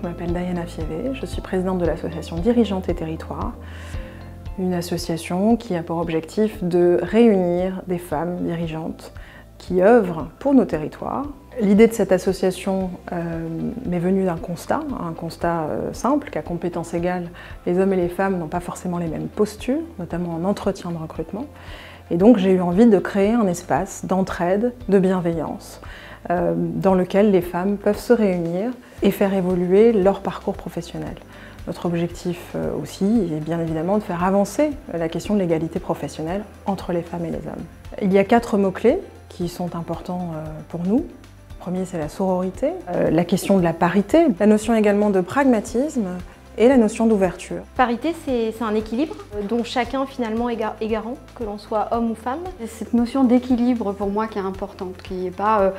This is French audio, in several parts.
m'appelle Diana Fievé, je suis présidente de l'association Dirigeantes et Territoires, une association qui a pour objectif de réunir des femmes dirigeantes qui œuvrent pour nos territoires. L'idée de cette association m'est venue d'un constat, simple, qu'à compétences égales, les hommes et les femmes n'ont pas forcément les mêmes postures, notamment en entretien de recrutement. Et donc j'ai eu envie de créer un espace d'entraide, de bienveillance, dans lequel les femmes peuvent se réunir et faire évoluer leur parcours professionnel. Notre objectif aussi est bien évidemment de faire avancer la question de l'égalité professionnelle entre les femmes et les hommes. Il y a 4 mots-clés qui sont importants pour nous. Le premier, c'est la sororité, la question de la parité, la notion également de pragmatisme et la notion d'ouverture. Parité, c'est un équilibre dont chacun finalement est garant, que l'on soit homme ou femme. Cette notion d'équilibre pour moi qui est importante, qu'il n'y ait pas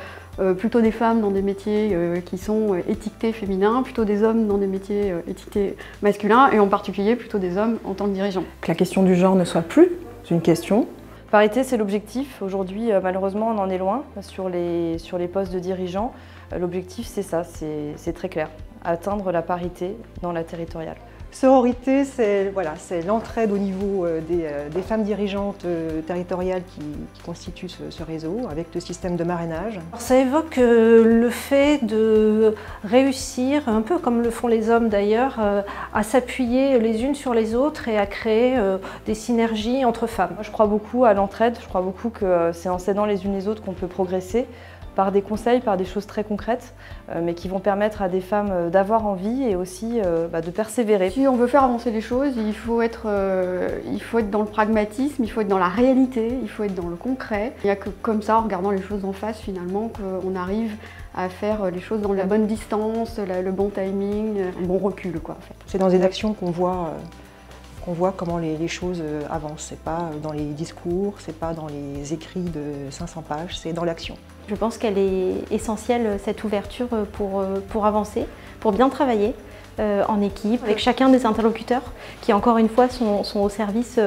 plutôt des femmes dans des métiers qui sont étiquetés féminins, plutôt des hommes dans des métiers étiquetés masculins et en particulier plutôt des hommes en tant que dirigeants. Que la question du genre ne soit plus une question. Parité, c'est l'objectif. Aujourd'hui, malheureusement, on en est loin sur les postes de dirigeants. L'objectif, c'est ça, c'est très clair. Atteindre la parité dans la territoriale. Sororité, c'est l'entraide au niveau des femmes dirigeantes territoriales qui constituent ce réseau, avec le système de marrainage. Ça évoque le fait de réussir, un peu comme le font les hommes d'ailleurs, à s'appuyer les unes sur les autres et à créer des synergies entre femmes. Moi, je crois beaucoup à l'entraide, je crois beaucoup que c'est en s'aidant les unes les autres qu'on peut progresser, par des conseils, par des choses très concrètes, mais qui vont permettre à des femmes d'avoir envie et aussi de persévérer. Si on veut faire avancer les choses, il faut être dans le pragmatisme, il faut être dans la réalité, il faut être dans le concret. Il n'y a que comme ça, en regardant les choses en face finalement, qu'on arrive à faire les choses dans la bonne distance, le bon timing, un bon recul quoi, en fait. C'est dans les actions qu'on voit comment les choses avancent. C'est pas dans les discours, c'est pas dans les écrits de 500 pages, c'est dans l'action. Je pense qu'elle est essentielle, cette ouverture, pour avancer, pour bien travailler en équipe, avec chacun des interlocuteurs qui, encore une fois, sont au service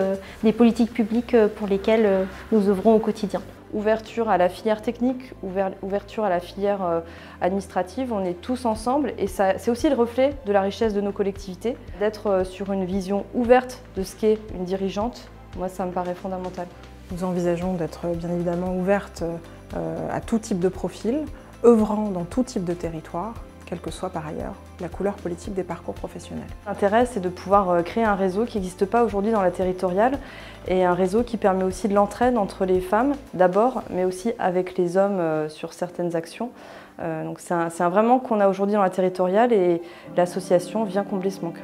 des politiques publiques pour lesquelles nous œuvrons au quotidien. Ouverture à la filière technique, ouverture à la filière administrative, on est tous ensemble et c'est aussi le reflet de la richesse de nos collectivités. D'être sur une vision ouverte de ce qu'est une dirigeante, moi ça me paraît fondamental. Nous envisageons d'être bien évidemment ouvertes à tout type de profil, œuvrant dans tout type de territoire, quelle que soit par ailleurs la couleur politique des parcours professionnels. L'intérêt, c'est de pouvoir créer un réseau qui n'existe pas aujourd'hui dans la territoriale et un réseau qui permet aussi de l'entraide entre les femmes d'abord, mais aussi avec les hommes sur certaines actions. Donc c'est un vraiment qu'on a aujourd'hui dans la territoriale et l'association vient combler ce manque.